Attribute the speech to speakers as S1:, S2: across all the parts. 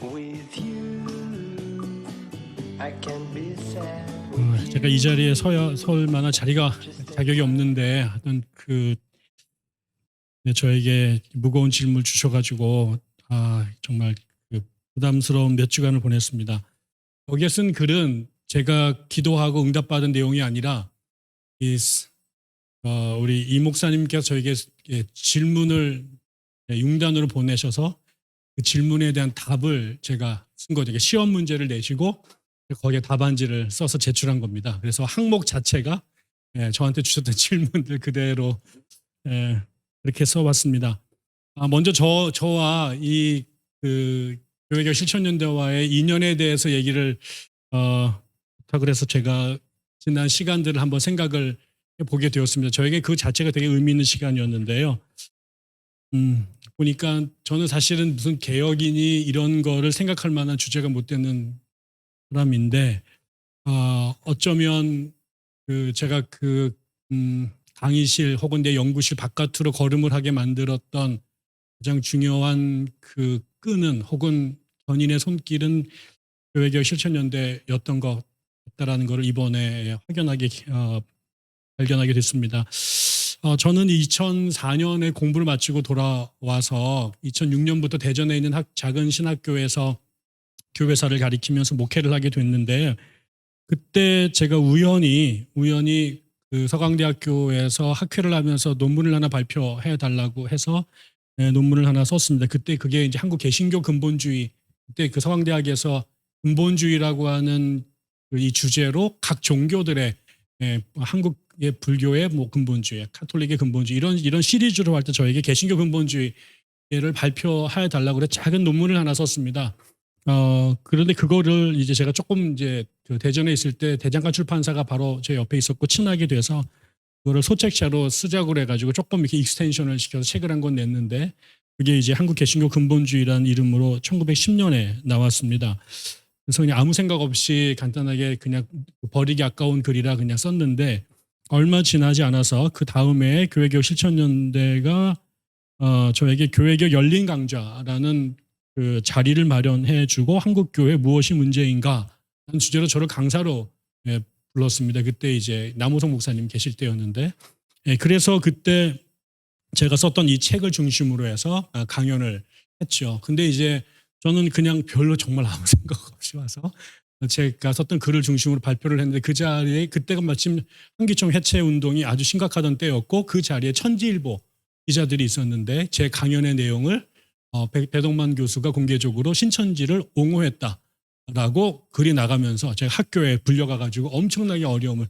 S1: With you, I can be sad.
S2: 제가 이 자리에 설 만한 자격이 없는데 하여튼 저에게 무거운 질문을 주셔가지고 정말 부담스러운 몇 주간을 보냈습니다. 거기에 쓴 글은 제가 기도하고 응답받은 내용이 아니라 우리 이 목사님께서 저에게 질문을 융단으로 보내셔서 그 질문에 대한 답을 제가 쓴 거죠. 시험 문제를 내시고 거기에 답안지를 써서 제출한 겁니다. 그래서 항목 자체가 저한테 주셨던 질문들 그대로 그렇게 써봤습니다. 먼저 저와 이 교회교 실천연대와의 인연에 대해서 얘기를 부탁을 해서 제가 지난 시간들을 한번 생각을 해보게 되었습니다. 저에게 그 자체가 되게 의미 있는 시간이었는데요. 보니까 저는 사실은 무슨 개혁이니 이런 거를 생각할 만한 주제가 못 되는 사람인데 어쩌면 제가 강의실 혹은 내 연구실 바깥으로 걸음을 하게 만들었던 가장 중요한 끈은 혹은 전인의 손길은 교회개혁 실천연대였던 것 같다라는 것을 이번에 발견하게 됐습니다. 저는 2004년에 공부를 마치고 돌아와서 2006년부터 대전에 있는 작은 신학교에서 교회사를 가리키면서 목회를 하게 됐는데, 그때 제가 우연히 서강대학교에서 학회를 하면서 논문을 하나 발표해 달라고 해서 논문을 하나 썼습니다. 그때 그게 이제 한국 개신교 근본주의, 그때 서강대학에서 근본주의라고 하는 이 주제로 각 종교들의 한국의 불교의 근본주의, 카톨릭의 근본주의 이런 시리즈로 할 때 저에게 개신교 근본주의를 발표해 달라고 그래 작은 논문을 하나 썼습니다. 그런데 그거를 이제 제가 조금 이제 대전에 있을 때 대장간 출판사가 바로 제 옆에 있었고 친하게 돼서 그거를 소책자로 쓰자고 그래가지고 조금 이렇게 익스텐션을 시켜서 책을 한 권 냈는데, 그게 이제 한국 개신교 근본주의라는 이름으로 1910년에 나왔습니다. 그래서 그냥 아무 생각 없이 간단하게 그냥 버리기 아까운 글이라 그냥 썼는데, 얼마 지나지 않아서 그 다음에 교회개혁 실천연대가 저에게 교회개혁 열린 강좌라는 자리를 마련해주고 한국교회 무엇이 문제인가 하는 주제로 저를 강사로 불렀습니다. 그때 이제 남우성 목사님 계실 때였는데, 그래서 그때 제가 썼던 이 책을 중심으로 해서 강연을 했죠. 근데 이제 저는 그냥 별로 정말 아무 생각 없이 와서 제가 썼던 글을 중심으로 발표를 했는데, 그 자리에 그때가 마침 한기총 해체 운동이 아주 심각하던 때였고, 그 자리에 천지일보 기자들이 있었는데 제 강연의 내용을 배동만 교수가 공개적으로 신천지를 옹호했다라고 글이 나가면서 제가 학교에 불려가가지고 엄청나게 어려움을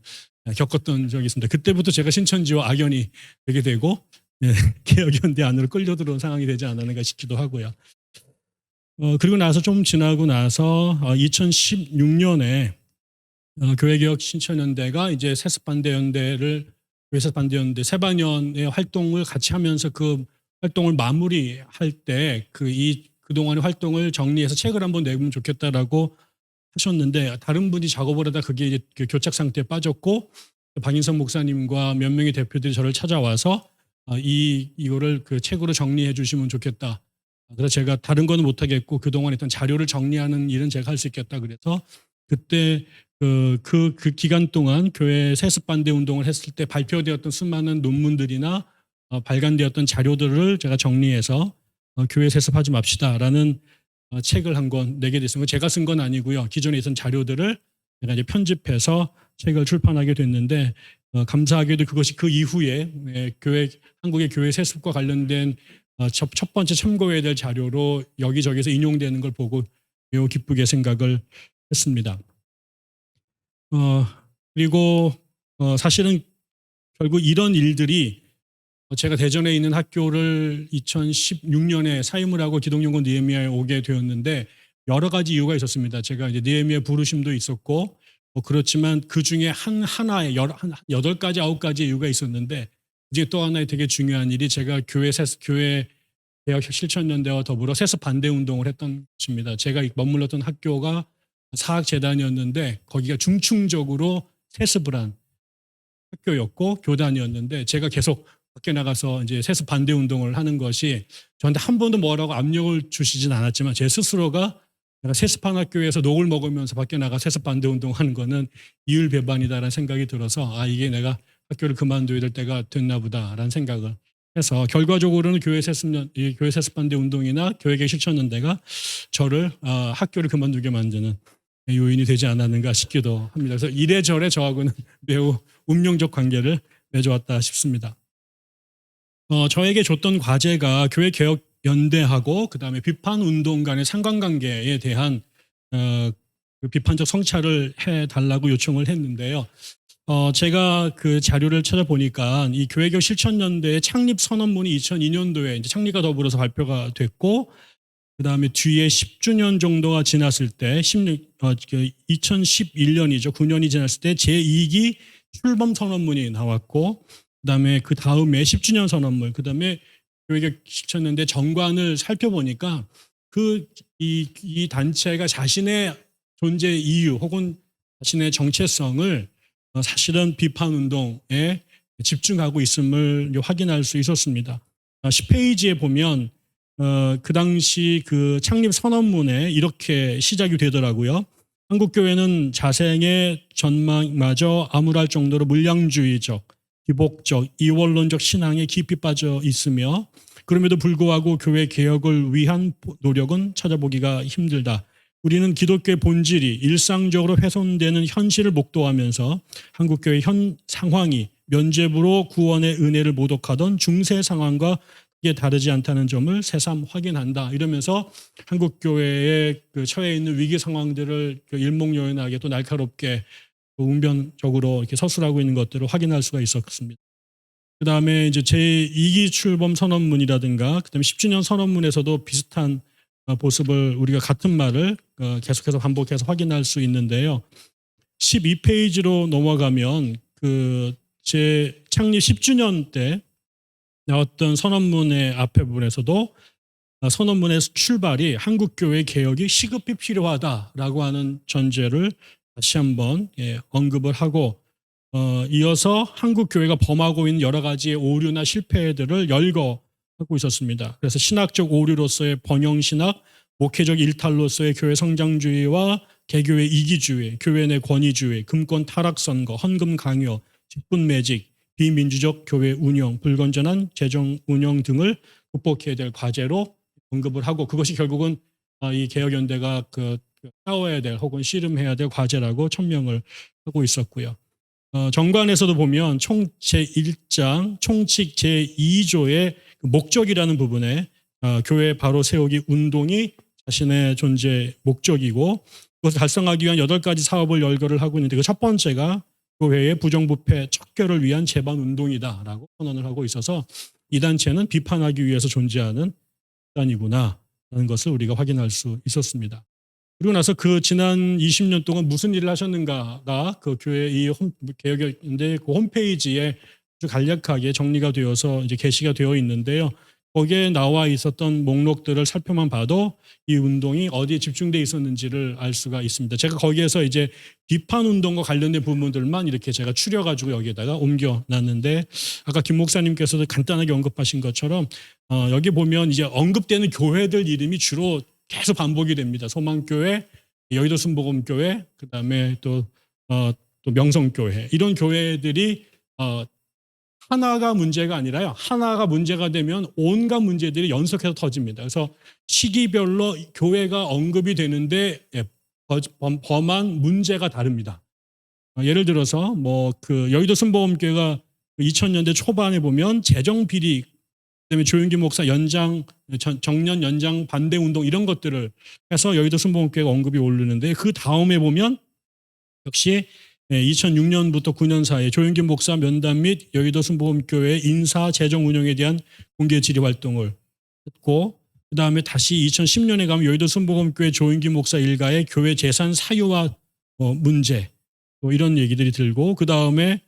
S2: 겪었던 적이 있습니다. 그때부터 제가 신천지와 악연이 되게 되고 개혁연대 안으로 끌려들어온 상황이 되지 않았는가 싶기도 하고요. 그리고 나서 좀 지나고 나서 2016년에 교회개혁 신천연대가 이제 세습반대연대 세반년의 활동을 같이 하면서 그 활동을 마무리할 때 그동안의 활동을 정리해서 책을 한번 내면 좋겠다라고 하셨는데, 다른 분이 작업을 하다 그게 이제 교착 상태에 빠졌고, 박인성 목사님과 몇 명의 대표들이 저를 찾아와서 이거를 책으로 정리해 주시면 좋겠다. 그래서 제가 다른 거는 못하겠고 그동안 했던 자료를 정리하는 일은 제가 할 수 있겠다. 그래서 그때 그 기간 동안 교회 세습 반대 운동을 했을 때 발표되었던 수많은 논문들이나 발간되었던 자료들을 제가 정리해서 교회 세습하지 맙시다라는 책을 한 권 내게 됐습니다. 제가 쓴 건 아니고요. 기존에 있던 자료들을 제가 이제 편집해서 책을 출판하게 됐는데, 감사하게도 그것이 그 이후에 한국의 교회 세습과 관련된 첫 번째 참고해야 될 자료로 여기저기서 인용되는 걸 보고 매우 기쁘게 생각을 했습니다. 그리고 사실은 결국 이런 일들이 제가 대전에 있는 학교를 2016년에 사임을 하고 기독연구원 느헤미야에 오게 되었는데, 여러 가지 이유가 있었습니다. 제가 이제 느헤미야 부르심도 있었고 그렇지만 그 중에 하나의 8가지 9가지 이유가 있었는데, 이제 또 하나의 되게 중요한 일이 제가 교회 개혁 실천연대와 더불어 세습 반대 운동을 했던 것입니다. 제가 머물렀던 학교가 사학재단이었는데 거기가 중층적으로 세습을 한 학교였고 교단이었는데, 제가 계속 밖에 나가서 이제 세습 반대 운동을 하는 것이 저한테 한 번도 뭐라고 압력을 주시진 않았지만 제 스스로가 내가 세습한 학교에서 녹을 먹으면서 밖에 나가 세습 반대 운동하는 거는 이율배반이다라는 생각이 들어서 이게 내가 학교를 그만둬야 될 때가 됐나 보다라는 생각을 해서 결과적으로는 교회 세습 반대 운동이나 교회계 실천연대가 저를 학교를 그만두게 만드는 요인이 되지 않았는가 싶기도 합니다. 그래서 이래저래 저하고는 매우 운명적 관계를 맺어왔다 싶습니다. 저에게 줬던 과제가 교회 개혁 연대하고 그다음에 비판 운동 간의 상관관계에 대한 그 비판적 성찰을 해달라고 요청을 했는데요. 제가 그 자료를 찾아보니까 이 교회개혁 실천연대의 창립 선언문이 2002년도에 이제 창립과 더불어서 발표가 됐고, 그 다음에 뒤에 10주년 정도가 지났을 때 2011년이죠. 9년이 지났을 때 제2기 출범 선언문이 나왔고, 그 다음에 그 다음에 10주년 선언문, 그 다음에 교회개혁 실천연대 정관을 살펴보니까 이 단체가 자신의 존재 이유 혹은 자신의 정체성을 사실은 비판 운동에 집중하고 있음을 확인할 수 있었습니다. 10페이지에 보면 그 당시 그 창립 선언문에 이렇게 시작이 되더라고요. 한국교회는 자생의 전망마저 암울할 정도로 물량주의적, 기복적, 이원론적 신앙에 깊이 빠져 있으며 그럼에도 불구하고 교회 개혁을 위한 노력은 찾아보기가 힘들다. 우리는 기독교의 본질이 일상적으로 훼손되는 현실을 목도하면서 한국교회 현 상황이 면죄부로 구원의 은혜를 모독하던 중세 상황과 크게 다르지 않다는 점을 새삼 확인한다. 이러면서 한국교회에 그 처해 있는 위기 상황들을 일목요연하게 또 날카롭게 웅변적으로 이렇게 서술하고 있는 것들을 확인할 수가 있었습니다. 그 다음에 이제 제2기 출범 선언문이라든가 그다음에 10주년 선언문에서도 비슷한 모습을 우리가 같은 말을 계속해서 반복해서 확인할 수 있는데요. 12페이지로 넘어가면 그 제 창립 10주년 때 나왔던 선언문의 앞에 부분에서도 선언문의 출발이 한국교회 개혁이 시급히 필요하다라고 하는 전제를 다시 한번 언급을 하고 이어서 한국교회가 범하고 있는 여러 가지의 오류나 실패들을 열거하고 있었습니다. 그래서 신학적 오류로서의 번영신학, 목회적 일탈로서의 교회 성장주의와 개교의 이기주의, 교회 내 권위주의, 금권 타락선거, 헌금 강요, 직분매직, 비민주적 교회 운영, 불건전한 재정 운영 등을 극복해야 될 과제로 언급을 하고 그것이 결국은 이 개혁연대가 싸워야 될 혹은 씨름해야 될 과제라고 천명을 하고 있었고요. 정관에서도 보면 총 제1장 총칙 제2조의 목적이라는 부분에 교회 바로 세우기 운동이 자신의 존재 목적이고 그것을 달성하기 위한 8가지 사업을 열거를 하고 있는데 그 첫 번째가 교회의 부정부패 척결을 위한 재반 운동이다라고 선언을 하고 있어서 이 단체는 비판하기 위해서 존재하는 단이구나라는 것을 우리가 확인할 수 있었습니다. 그리고 나서 그 지난 20년 동안 무슨 일을 하셨는가가 그 교회 이 개혁연대 그 홈페이지에 아주 간략하게 정리가 되어서 이제 게시가 되어 있는데요. 거기에 나와 있었던 목록들을 살펴만 봐도 이 운동이 어디에 집중돼 있었는지를 알 수가 있습니다. 제가 거기에서 이제 비판 운동과 관련된 부분들만 이렇게 제가 추려가지고 여기에다가 옮겨놨는데 아까 김 목사님께서도 간단하게 언급하신 것처럼 여기 보면 이제 언급되는 교회들 이름이 주로 계속 반복이 됩니다. 소망교회, 여의도 순복음교회, 그다음에 또 명성교회 이런 교회들이 하나가 문제가 아니라요. 하나가 문제가 되면 온갖 문제들이 연속해서 터집니다. 그래서 시기별로 교회가 언급이 되는데 범한 문제가 다릅니다. 예를 들어서 뭐 그 여의도 순복음교회가 2000년대 초반에 보면 재정 비리 그다음에 조윤기 목사 정년 연장 반대 운동 이런 것들을 해서 여의도 순복음교회가 언급이 오르는데 그 다음에 보면 역시 2006년부터 9년 사이에 조윤기 목사 면담 및 여의도 순복음교회 인사 재정 운영에 대한 공개 질의 활동을 했고 그다음에 다시 2010년에 가면 여의도 순복음교회 조윤기 목사 일가의 교회 재산 사유화 문제 이런 얘기들이 들고 그다음에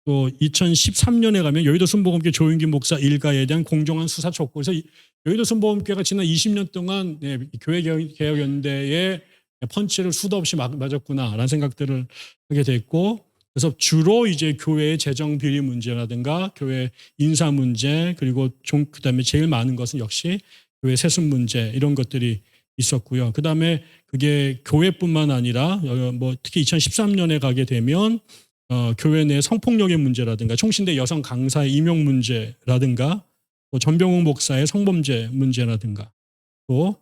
S2: 또 2013년에 가면 여의도 순복음교회 조윤기 목사 일가에 대한 공정한 수사 촉구. 그래서 여의도 순복음교회가 지난 20년 동안 교회 개혁연대에 펀치를 수도 없이 맞았구나라는 생각들을 하게 됐고 그래서 주로 이제 교회의 재정 비리 문제라든가 교회 인사 문제 그리고 그다음에 제일 많은 것은 역시 교회 세습 문제 이런 것들이 있었고요. 그다음에 그게 교회뿐만 아니라 뭐 특히 2013년에 가게 되면 교회 내 성폭력의 문제라든가 총신대 여성 강사의 임용 문제라든가 또 전병욱 목사의 성범죄 문제라든가 또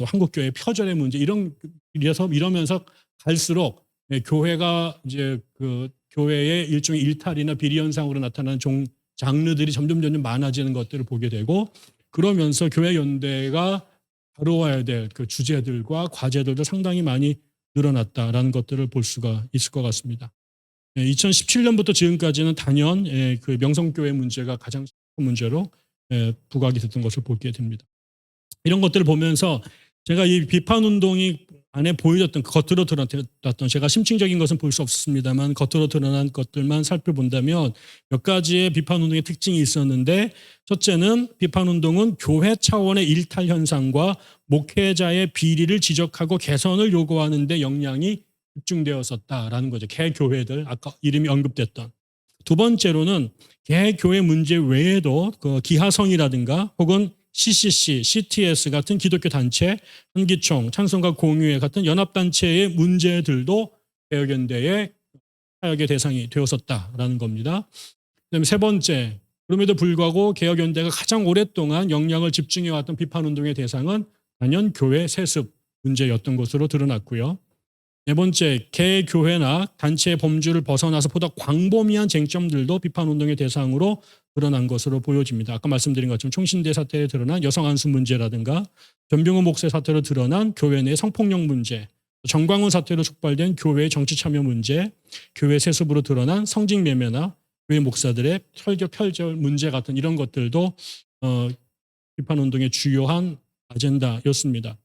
S2: 한국교회 표절의 문제 이러면서 갈수록 교회가 이제 그 교회의 일종의 일탈이나 비리 현상으로 나타나는 장르들이 점점 많아지는 것들을 보게 되고 그러면서 교회 연대가 다루어야 될 그 주제들과 과제들도 상당히 많이 늘어났다라는 것들을 볼 수가 있을 것 같습니다. 2017년부터 지금까지는 단연 그 명성교회 문제가 가장 큰 문제로 부각이 됐던 것을 보게 됩니다. 이런 것들을 보면서 제가 이 비판 운동이 안에 보여졌던 겉으로 드러났던 제가 심층적인 것은 볼 수 없습니다만 겉으로 드러난 것들만 살펴본다면 몇 가지의 비판 운동의 특징이 있었는데 첫째는 비판 운동은 교회 차원의 일탈 현상과 목회자의 비리를 지적하고 개선을 요구하는 데 역량이 집중되었었다라는 거죠. 개교회들 아까 이름이 언급됐던. 두 번째로는 개교회 문제 외에도 그 기하성이라든가 혹은 CCC, CTS 같은 기독교 단체, 한기총, 찬송가 공유회 같은 연합단체의 문제들도 개혁연대의 타협의 대상이 되었었다라는 겁니다. 그다음에 세 번째, 그럼에도 불구하고 개혁연대가 가장 오랫동안 역량을 집중해왔던 비판운동의 대상은 단연 교회 세습 문제였던 것으로 드러났고요. 네 번째, 개교회나 단체의 범주를 벗어나서 보다 광범위한 쟁점들도 비판운동의 대상으로 드러난 것으로 보여집니다. 아까 말씀드린 것처럼 총신대 사태에 드러난 여성 안수 문제라든가 전병훈 목사 사태로 드러난 교회 내 성폭력 문제, 정광훈 사태로 촉발된 교회 정치 참여 문제, 교회 세습으로 드러난 성직 매매나 교회 목사들의 설교 표절 문제 같은 이런 것들도 비판운동의 주요한 아젠다였습니다.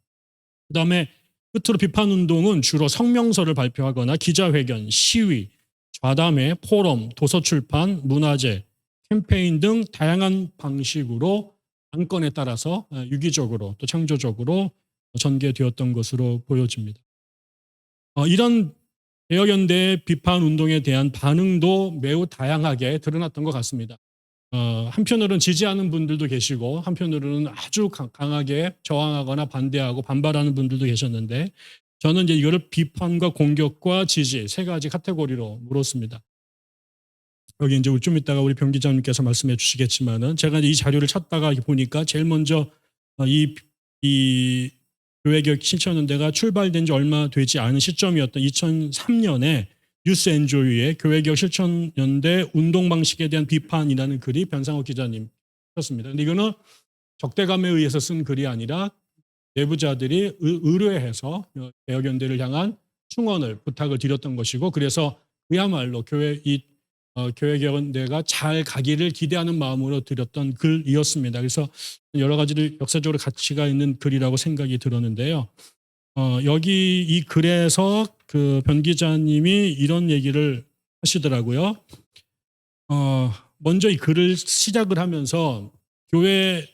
S2: 그다음에 끝으로 비판운동은 주로 성명서를 발표하거나 기자회견, 시위, 좌담회, 포럼, 도서출판, 문화제, 캠페인 등 다양한 방식으로 안건에 따라서 유기적으로 또 창조적으로 전개되었던 것으로 보여집니다. 이런 개혁연대의 비판운동에 대한 반응도 매우 다양하게 드러났던 것 같습니다. 한편으로는 지지하는 분들도 계시고 한편으로는 아주 강하게 저항하거나 반대하고 반발하는 분들도 계셨는데 저는 이제 이거를 비판과 공격과 지지 세 가지 카테고리로 물었습니다. 여기 이제 좀 이따가 우리 병 기자님께서 말씀해 주시겠지만은 제가 이 자료를 찾다가 보니까 제일 먼저 이 교회개혁 실천연대가 출발된 지 얼마 되지 않은 시점이었던 2003년에 뉴스 엔조이의 교회개혁 실천연대 운동 방식에 대한 비판이라는 글이 변상욱 기자님 썼습니다. 근데 이거는 적대감에 의해서 쓴 글이 아니라 내부자들이 의뢰해서 개혁연대를 향한 충원을 부탁을 드렸던 것이고 그래서 그야말로 교회개혁연대가 잘 가기를 기대하는 마음으로 드렸던 글이었습니다. 그래서 여러 가지를 역사적으로 가치가 있는 글이라고 생각이 들었는데요. 여기 이 글에서 그 변 기자님이 이런 얘기를 하시더라고요. 먼저 이 글을 시작을 하면서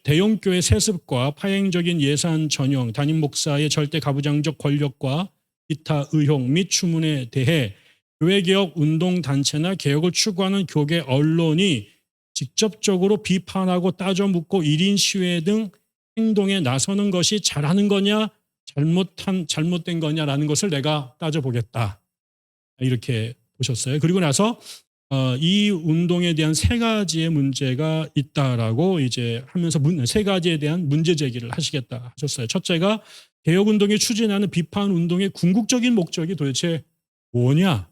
S2: 대형 교회 세습과 파행적인 예산 전용, 담임 목사의 절대 가부장적 권력과 기타 의혹 및 추문에 대해 교회개혁 운동단체나 개혁을 추구하는 교계 언론이 직접적으로 비판하고 따져 묻고 1인 시위 등 행동에 나서는 것이 잘하는 거냐 잘못된 거냐라는 것을 내가 따져보겠다. 이렇게 보셨어요. 그리고 나서 이 운동에 대한 세 가지의 문제가 있다라고 이제 하면서 세 가지에 대한 문제 제기를 하시겠다 하셨어요. 첫째가 개혁운동이 추진하는 비판운동의 궁극적인 목적이 도대체 뭐냐라는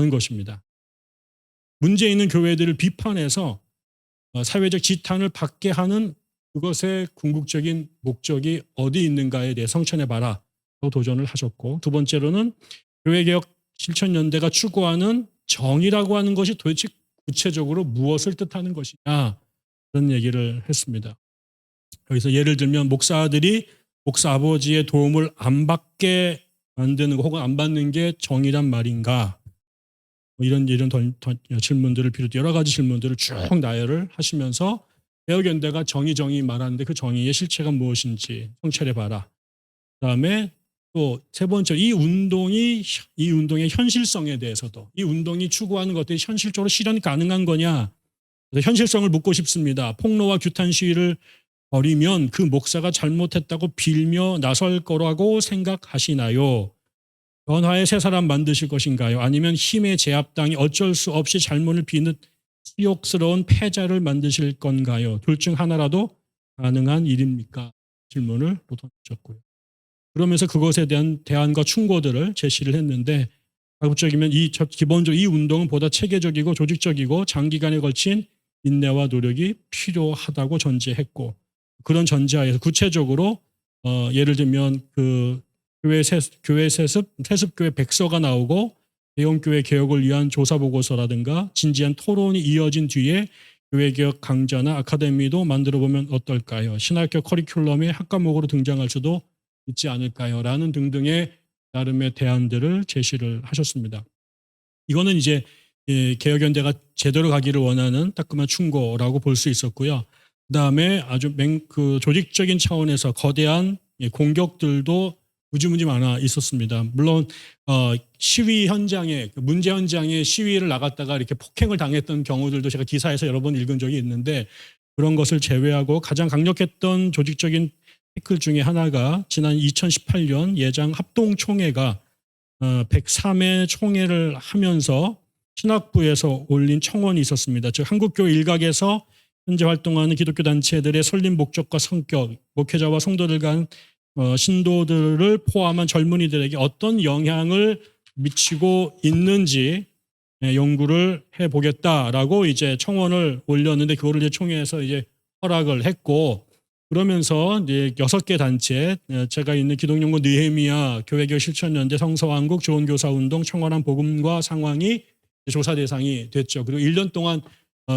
S2: 것입니다. 문제 있는 교회들을 비판해서 사회적 지탄을 받게 하는 그것의 궁극적인 목적이 어디 있는가에 대해 성천해봐라 도전을 하셨고 두 번째로는 교회개혁 실천연대가 추구하는 정의라고 하는 것이 도대체 구체적으로 무엇을 뜻하는 것이냐 그런 얘기를 했습니다. 여기서 예를 들면 목사들이 목사 아버지의 도움을 안 받게 만드는 거 혹은 안 받는 게 정의란 말인가 이런 질문들을 비롯해 여러 가지 질문들을 쭉 나열을 하시면서 개혁연대가 정의 말하는데 그 정의의 실체가 무엇인지 성찰해봐라. 그다음에 또 세 번째 이 운동의 현실성에 대해서도 이 운동이 추구하는 것들이 현실적으로 실현 가능한 거냐 현실성을 묻고 싶습니다. 폭로와 규탄 시위를 버리면 그 목사가 잘못했다고 빌며 나설 거라고 생각하시나요? 변화의 새 사람 만드실 것인가요? 아니면 힘의 제압당이 어쩔 수 없이 잘못을 비는 치욕스러운 패자를 만드실 건가요? 둘 중 하나라도 가능한 일입니까? 질문을 또 던졌고요. 그러면서 그것에 대한 대안과 충고들을 제시를 했는데 가급적이면 기본적으로 이 운동은 보다 체계적이고 조직적이고 장기간에 걸친 인내와 노력이 필요하다고 전제했고 그런 전제하에서 구체적으로 예를 들면 그 교회 세습교회 백서가 나오고 대형교회 개혁을 위한 조사 보고서라든가 진지한 토론이 이어진 뒤에 교회개혁 강좌나 아카데미도 만들어 보면 어떨까요? 신학교 커리큘럼의 학과목으로 등장할 수도 있지 않을까요? 라는 등등의 나름의 대안들을 제시를 하셨습니다. 이거는 이제 개혁연대가 제대로 가기를 원하는 따끔한 충고라고 볼 수 있었고요. 그다음에 아주 조직적인 차원에서 거대한 공격들도 무지무지 많아 있었습니다. 물론 시위 현장에 문제 현장에 시위를 나갔다가 이렇게 폭행을 당했던 경우들도 제가 기사에서 여러 번 읽은 적이 있는데 그런 것을 제외하고 가장 강력했던 조직적인 태클 중에 하나가 지난 2018년 예장 합동총회가 103회 총회를 하면서 신학부에서 올린 청원이 있었습니다. 즉 한국교회 일각에서 현재 활동하는 기독교 단체들의 설립 목적과 성격, 목회자와 성도들 간 신도들을 포함한 젊은이들에게 어떤 영향을 미치고 있는지 연구를 해보겠다라고 이제 청원을 올렸는데 그거를 이제 총회에서 이제 허락을 했고 그러면서 이제 6개 단체 제가 있는 기독연구원 느헤미야 교회개혁 실천연대 성서왕국 좋은교사운동 청원한 복음과 상황이 조사 대상이 됐죠. 그리고 1년 동안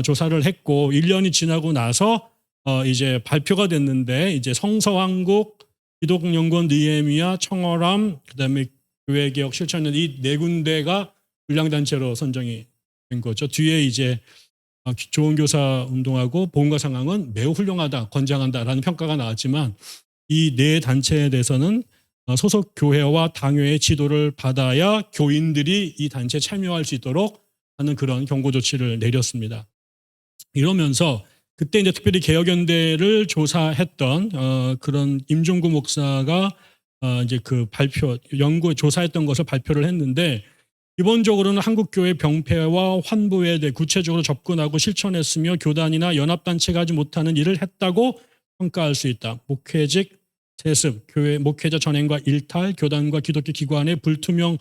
S2: 조사를 했고 1년이 지나고 나서 이제 발표가 됐는데 이제 성서왕국 기독연구원 느헤미야 청어람 그다음에 교회개혁 실천연대 이 네 군데가 불량단체로 선정이 된 거죠. 뒤에 이제 좋은 교사 운동하고 복음과 상황은 매우 훌륭하다, 권장한다라는 평가가 나왔지만 이 네 단체에 대해서는 소속 교회와 당회의 지도를 받아야 교인들이 이 단체에 참여할 수 있도록 하는 그런 경고 조치를 내렸습니다. 이러면서 그때 이제 특별히 개혁연대를 조사했던 그런 임종구 목사가 이제 그 연구 조사했던 것을 발표를 했는데 기본적으로는 한국교회 병폐와 환부에 대해 구체적으로 접근하고 실천했으며 교단이나 연합단체가 하지 못하는 일을 했다고 평가할 수 있다. 목회직, 세습, 교회 목회자 전행과 일탈, 교단과 기독교 기관의 불투명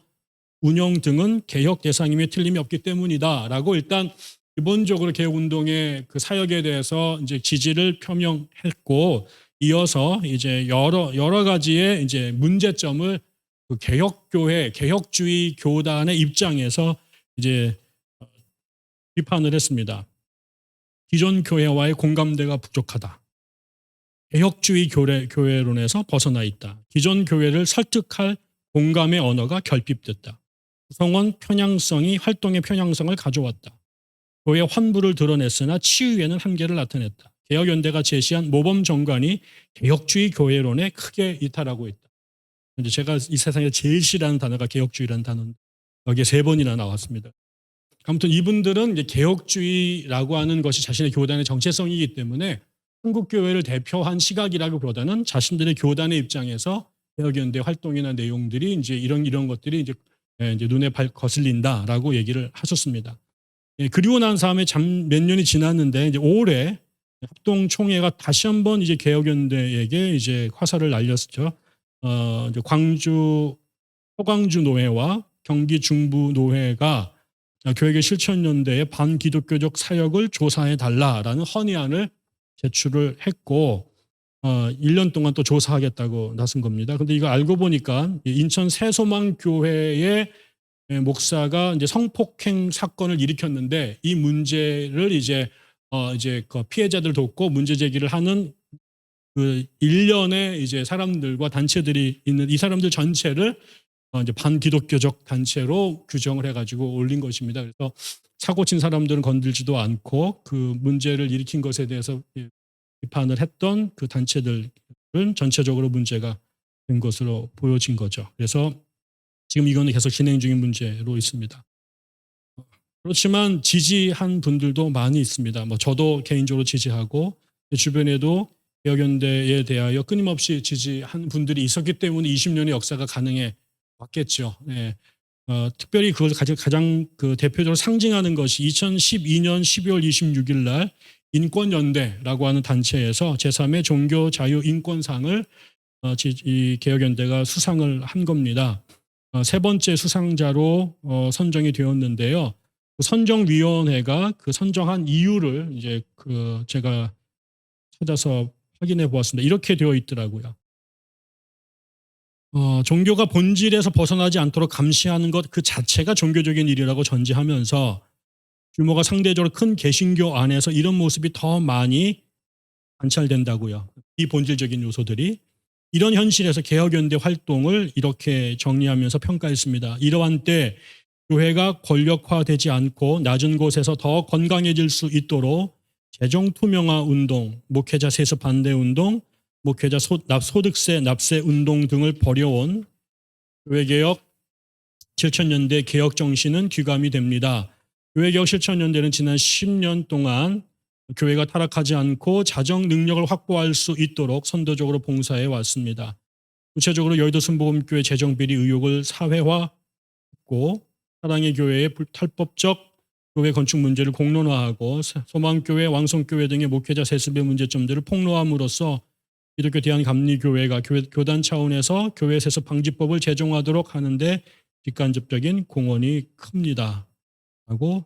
S2: 운영 등은 개혁 대상임에 틀림이 없기 때문이다라고 일단 기본적으로 개혁운동의 그 사역에 대해서 이제 지지를 표명했고 이어서 이제 여러 가지의 이제 문제점을 그 개혁교회, 개혁주의 교단의 입장에서 이제 비판을 했습니다. 기존 교회와의 공감대가 부족하다. 개혁주의 교회론에서 벗어나 있다. 기존 교회를 설득할 공감의 언어가 결핍됐다. 구성원 편향성이 활동의 편향성을 가져왔다. 교회 환부를 드러냈으나 치유에는 한계를 나타냈다. 개혁연대가 제시한 모범 정관이 개혁주의 교회론에 크게 이탈하고 있다. 이제 제가 이 세상에 제일 싫어하는 단어가 개혁주의라는 단어인데 여기에 3번이나 나왔습니다. 아무튼 이분들은 이제 개혁주의라고 하는 것이 자신의 교단의 정체성이기 때문에 한국교회를 대표한 시각이라기보다는 자신들의 교단의 입장에서 개혁연대 활동이나 내용들이 이제 이런 것들이 이제 눈에 거슬린다라고 얘기를 하셨습니다. 그리고 난 다음에 몇 년이 지났는데 이제 올해 합동총회가 다시 한번 이제 개혁연대에게 이제 화살을 날렸죠. 이제 서광주 노회와 경기 중부 노회가 교회계 실천연대의 반기독교적 사역을 조사해 달라라는 헌의안을 제출을 했고 1년 동안 또 조사하겠다고 나선 겁니다. 근데 이거 알고 보니까 인천 새소망교회의 목사가 이제 성폭행 사건을 일으켰는데 이 문제를 이제 그 피해자들 돕고 문제 제기를 하는 그 일련의 이제 사람들과 단체들이 있는 이 사람들 전체를 이제 반기독교적 단체로 규정을 해가지고 올린 것입니다. 그래서 사고 친 사람들은 건들지도 않고 그 문제를 일으킨 것에 대해서 비판을 했던 그 단체들은 전체적으로 문제가 된 것으로 보여진 거죠. 그래서 지금 이거는 계속 진행 중인 문제로 있습니다. 그렇지만 지지한 분들도 많이 있습니다. 뭐 저도 개인적으로 지지하고 주변에도 개혁연대에 대하여 끊임없이 지지한 분들이 있었기 때문에 20년의 역사가 가능해 왔겠죠. 예. 특별히 그걸 가장 그 대표적으로 상징하는 것이 2012년 12월 26일 날 인권연대라고 하는 단체에서 제3의 종교자유인권상을 이 개혁연대가 수상을 한 겁니다. 세 번째 수상자로 선정이 되었는데요. 그 선정위원회가 그 선정한 이유를 이제 그 제가 찾아서 확인해 보았습니다. 이렇게 되어 있더라고요. 종교가 본질에서 벗어나지 않도록 감시하는 것 그 자체가 종교적인 일이라고 전제하면서 규모가 상대적으로 큰 개신교 안에서 이런 모습이 더 많이 관찰된다고요. 이 본질적인 요소들이. 이런 현실에서 개혁연대 활동을 이렇게 정리하면서 평가했습니다. 이러한 때 교회가 권력화되지 않고 낮은 곳에서 더 건강해질 수 있도록 재정 투명화 운동, 목회자 세습 반대 운동, 목회자 소득세 납세 운동 등을 벌여온 교회개혁 실천연대 개혁 정신은 귀감이 됩니다. 교회개혁 실천연대는 지난 10년 동안 교회가 타락하지 않고 자정 능력을 확보할 수 있도록 선도적으로 봉사해 왔습니다. 구체적으로 여의도 순복음교회 재정비리 의혹을 사회화했고 사랑의 교회의 탈법적 교회 건축 문제를 공론화하고 소망교회, 왕성교회 등의 목회자 세습의 문제점들을 폭로함으로써 기독교 대한감리교회가 교단 차원에서 교회 세습 방지법을 제정하도록 하는데 직간접적인 공헌이 큽니다. 하고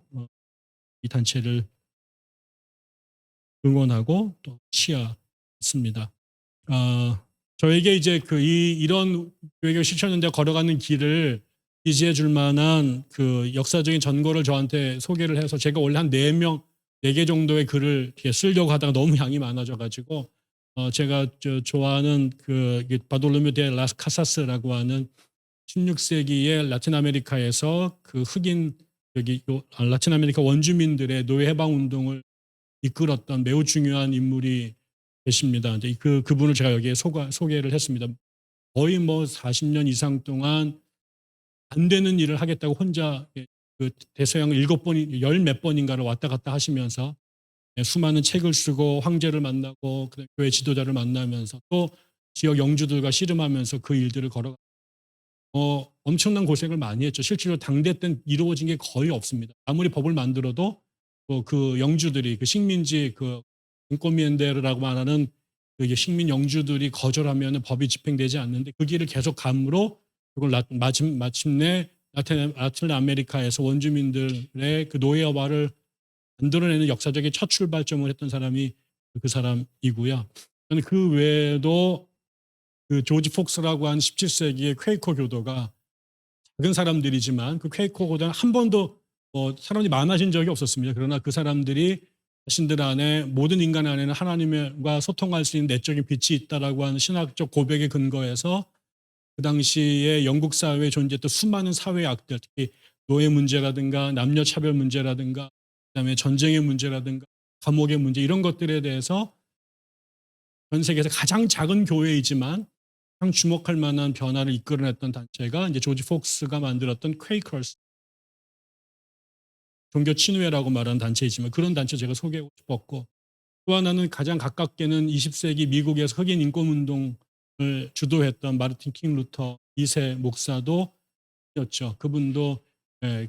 S2: 이 단체를 응원하고 또 치하했습니다. 저에게 이제 이런 교회개혁 실천연대가 걸어가는 길을 지지해 줄 만한 그 역사적인 전거를 저한테 소개를 해서 제가 원래 한 4개 정도의 글을 쓰려고 하다가 너무 양이 많아져 가지고 제가 좋아하는 그 바돌로메 데 라스 카사스라고 하는 16세기의 라틴 아메리카에서 그 흑인 라틴 아메리카 원주민들의 노예 해방 운동을 이끌었던 매우 중요한 인물이 계십니다. 이제 그분을 제가 여기에 소개를 했습니다. 거의 뭐 40년 이상 동안 안 되는 일을 하겠다고 혼자 그 대서양을 7번, 10몇 번인가를 왔다 갔다 하시면서 수많은 책을 쓰고 황제를 만나고 교회 지도자를 만나면서 또 지역 영주들과 씨름하면서 그 일들을 걸어가 엄청난 고생을 많이 했죠. 실제로 당대 때는 이루어진 게 거의 없습니다. 아무리 법을 만들어도 그 영주들이 그 식민지 그 인코미엔데르라고 말하는 그 식민 영주들이 거절하면 법이 집행되지 않는데 그 길을 계속 감으로 그걸 마침내 라틴 아메리카에서 원주민들의 그 노예화를 만들어내는 역사적인 첫 출발점을 했던 사람이 그 사람이고요. 저는 그 외에도 그 조지 폭스라고 한 17세기의 퀘이커 교도가 작은 사람들이지만 그 퀘이커 교도는 한 번도 사람이 많아진 적이 없었습니다. 그러나 그 사람들이 자신들 안에 모든 인간 안에는 하나님과 소통할 수 있는 내적인 빛이 있다라고 하는 신학적 고백에 근거해서 그 당시에 영국 사회에 존재했던 수많은 사회의 악들, 특히 노예 문제라든가 남녀 차별 문제라든가 그다음에 전쟁의 문제라든가 감옥의 문제 이런 것들에 대해서 전 세계에서 가장 작은 교회이지만 가장 주목할 만한 변화를 이끌어냈던 단체가 이제 조지 폭스가 만들었던 퀘이커스 종교 친회라고 말하는 단체이지만 그런 단체 제가 소개하고 싶었고 또 하나는 가장 가깝게는 20세기 미국에서 흑인 인권 운동을 주도했던 마르틴 킹 루터 2세 목사도 였죠. 그분도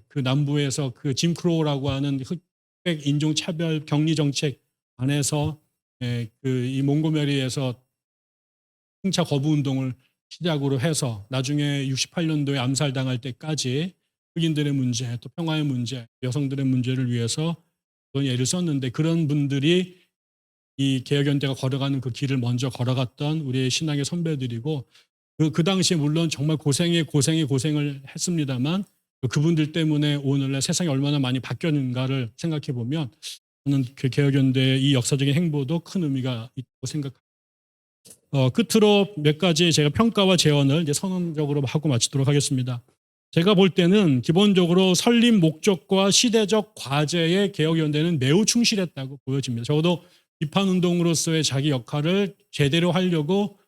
S2: 그 남부에서 그 짐 크로우라고 하는 흑백 인종 차별 격리 정책 안에서 이 몽고메리에서 승차 거부 운동을 시작으로 해서 나중에 68년도에 암살당할 때까지 흑인들의 문제, 또 평화의 문제, 여성들의 문제를 위해서 그런 예를 썼는데 그런 분들이 이 개혁연대가 걸어가는 그 길을 먼저 걸어갔던 우리의 신앙의 선배들이고 그 당시에 물론 정말 고생을 했습니다만 그분들 때문에 오늘날 세상이 얼마나 많이 바뀌었는가를 생각해 보면 저는 그 개혁연대의 이 역사적인 행보도 큰 의미가 있다고 생각합니다. 끝으로 몇 가지 제가 평가와 제언을 이제 선언적으로 하고 마치도록 하겠습니다. 제가 볼 때는 기본적으로 설립 목적과 시대적 과제에 개혁연대는 매우 충실했다고 보여집니다. 적어도 비판운동으로서의 자기 역할을 제대로 하려고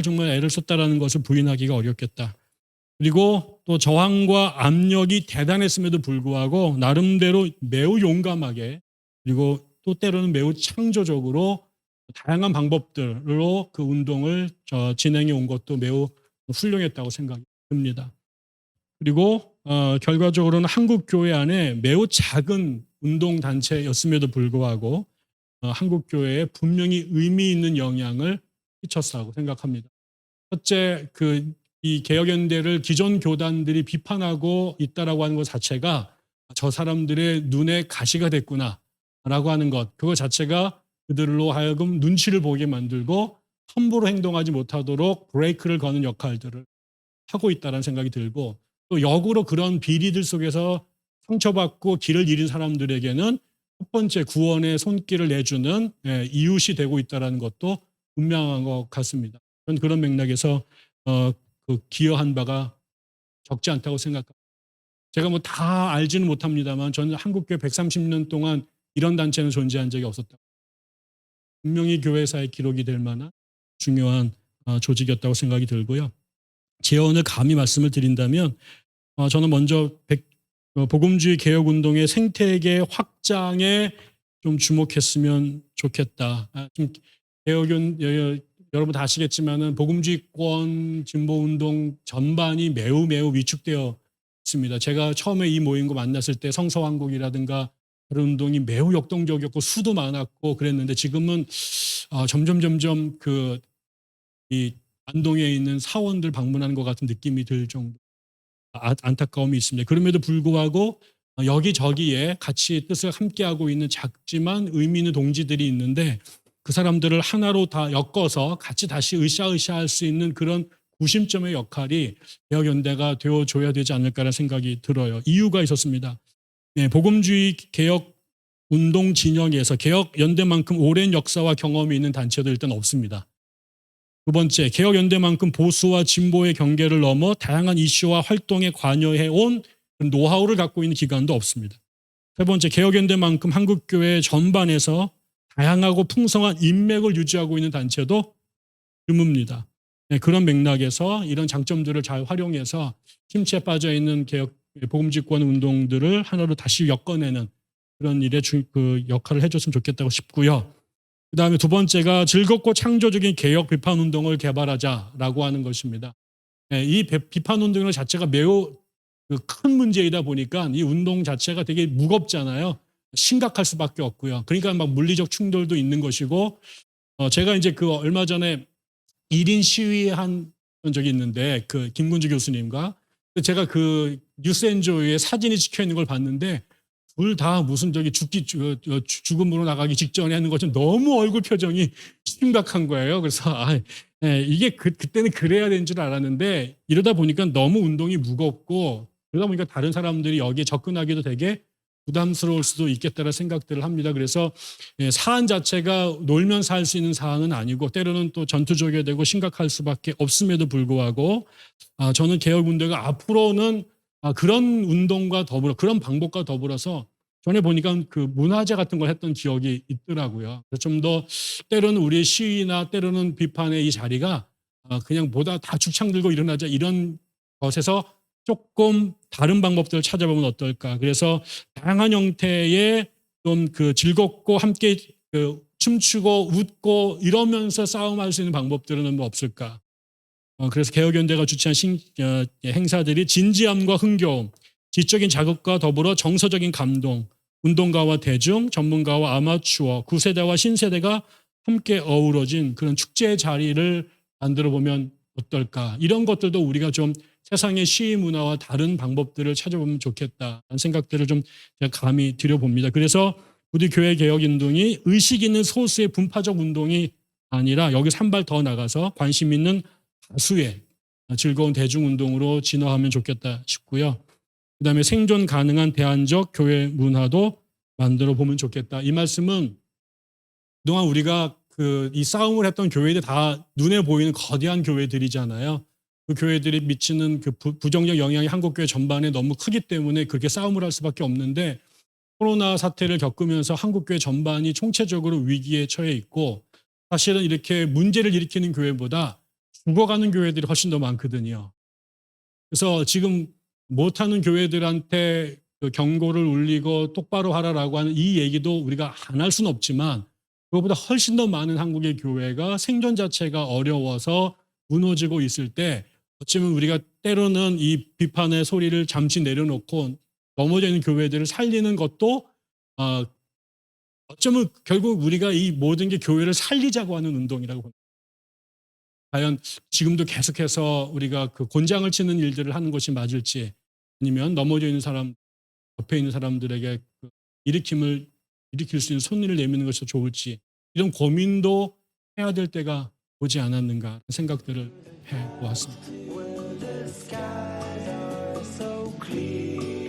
S2: 정말 애를 썼다는 것을 부인하기가 어렵겠다. 그리고 또 저항과 압력이 대단했음에도 불구하고 나름대로 매우 용감하게 그리고 또 때로는 매우 창조적으로 다양한 방법들로 그 운동을 진행해 온 것도 매우 훌륭했다고 생각이 듭니다. 그리고 결과적으로는 한국 교회 안에 매우 작은 운동 단체였음에도 불구하고 한국 교회에 분명히 의미 있는 영향을 끼쳤다고 생각합니다. 첫째, 이 개혁연대를 기존 교단들이 비판하고 있다라고 하는 것 자체가 저 사람들의 눈에 가시가 됐구나라고 하는 것, 그거 자체가 그들로 하여금 눈치를 보게 만들고 함부로 행동하지 못하도록 브레이크를 거는 역할들을 하고 있다는 생각이 들고, 또 역으로 그런 비리들 속에서 상처받고 길을 잃은 사람들에게는 첫 번째 구원의 손길을 내주는 이웃이 되고 있다는 것도 분명한 것 같습니다. 저는 그런 맥락에서 기여한 바가 적지 않다고 생각합니다. 제가 뭐 다 알지는 못합니다만 저는 한국교회 130년 동안 이런 단체는 존재한 적이 없었다. 분명히 교회사의 기록이 될 만한 중요한 조직이었다고 생각이 들고요. 제언을 감히 말씀을 드린다면 저는 먼저 복음주의 개혁운동의 생태계 확장에 좀 주목했으면 좋겠다. 여러분 다 아시겠지만은 복음주의권 진보운동 전반이 매우 위축되어 있습니다. 제가 처음에 이 모임과 만났을 때 성서왕국이라든가 그런 운동이 매우 역동적이었고 수도 많았고 그랬는데 지금은 점점 이 안동에 있는 사원들 방문하는 것 같은 느낌이 들 정도 안타까움이 있습니다. 그럼에도 불구하고 여기저기에 같이 뜻을 함께하고 있는 작지만 의미 있는 동지들이 있는데 그 사람들을 하나로 다 엮어서 같이 다시 으쌰으쌰할 수 있는 그런 구심점의 역할이 개혁연대가 되어줘야 되지 않을까라는 생각이 들어요. 이유가 있었습니다. 복음주의 개혁 운동 진영에서 개혁연대만큼 오랜 역사와 경험이 있는 단체도 일단 없습니다. 두 번째, 개혁연대만큼 보수와 진보의 경계를 넘어 다양한 이슈와 활동에 관여해온 노하우를 갖고 있는 기관도 없습니다. 세 번째, 개혁연대만큼 한국교회 전반에서 다양하고 풍성한 인맥을 유지하고 있는 단체도 드뭅니다. 그런 맥락에서 이런 장점들을 잘 활용해서 침체에 빠져있는 복음집권 운동들을 하나로 다시 엮어내는 그런 일에 역할을 해줬으면 좋겠다고 싶고요. 그 다음에 두 번째가 즐겁고 창조적인 개혁 비판 운동을 개발하자라고 하는 것입니다. 이 비판 운동 자체가 매우 큰 문제이다 보니까 이 운동 자체가 되게 무겁잖아요. 심각할 수밖에 없고요. 그러니까 막 물리적 충돌도 있는 것이고, 제가 이제 얼마 전에 1인 시위한 적이 있는데 김군주 교수님과 제가 뉴스엔조의 사진이 찍혀 있는 걸 봤는데 둘 다 무슨 죽음으로 나가기 직전에 하는 것처럼 너무 얼굴 표정이 심각한 거예요. 그래서 이게 그때는 그래야 되는 줄 알았는데 이러다 보니까 너무 운동이 무겁고 그러다 보니까 다른 사람들이 여기에 접근하기도 되게 부담스러울 수도 있겠다는 생각들을 합니다. 그래서 사안 자체가 놀면서 할 수 있는 사안은 아니고 때로는 또 전투적이 되고 심각할 수밖에 없음에도 불구하고 저는 개혁운동가 앞으로는 그런 운동과 더불어 그런 방법과 더불어서 전에 보니까 문화제 같은 걸 했던 기억이 있더라고요. 좀 더 때로는 우리의 시위나 때로는 비판의 이 자리가 그냥 보다 다 죽창 들고 일어나자 이런 것에서 조금 다른 방법들을 찾아보면 어떨까. 그래서 다양한 형태의 좀 즐겁고 함께 춤추고 웃고 이러면서 싸움할 수 있는 방법들은 뭐 없을까. 그래서 개혁연대가 주최한 행사들이 진지함과 흥겨움, 지적인 자극과 더불어 정서적인 감동, 운동가와 대중, 전문가와 아마추어, 구세대와 신세대가 함께 어우러진 그런 축제의 자리를 만들어 보면 어떨까. 이런 것들도 우리가 좀 세상의 시위 문화와 다른 방법들을 찾아보면 좋겠다는 생각들을 좀 제가 감히 드려봅니다. 그래서 우리 교회 개혁 운동이 의식 있는 소수의 분파적 운동이 아니라 여기서 한 발 더 나가서 관심 있는 다수의 즐거운 대중운동으로 진화하면 좋겠다 싶고요. 그다음에 생존 가능한 대안적 교회 문화도 만들어 보면 좋겠다. 이 말씀은 그동안 우리가 이 싸움을 했던 교회들 다 눈에 보이는 거대한 교회들이잖아요. 그 교회들이 미치는 부정적 영향이 한국교회 전반에 너무 크기 때문에 그렇게 싸움을 할 수밖에 없는데 코로나 사태를 겪으면서 한국교회 전반이 총체적으로 위기에 처해 있고 사실은 이렇게 문제를 일으키는 교회보다 죽어가는 교회들이 훨씬 더 많거든요. 그래서 지금 못하는 교회들한테 경고를 울리고 똑바로 하라라고 하는 이 얘기도 우리가 안 할 수는 없지만 그것보다 훨씬 더 많은 한국의 교회가 생존 자체가 어려워서 무너지고 있을 때 어쩌면 우리가 때로는 이 비판의 소리를 잠시 내려놓고 넘어져 있는 교회들을 살리는 것도 어쩌면 결국 우리가 이 모든 게 교회를 살리자고 하는 운동이라고 봅니다. 과연 지금도 계속해서 우리가 그 곤장을 치는 일들을 하는 것이 맞을지, 아니면 넘어져 있는 사람, 옆에 있는 사람들에게 그 일으킬 수 있는 손을 내미는 것이 더 좋을지, 이런 고민도 해야 될 때가 오지 않았는가 생각들을 해 보았습니다.
S1: where the skies are so clear.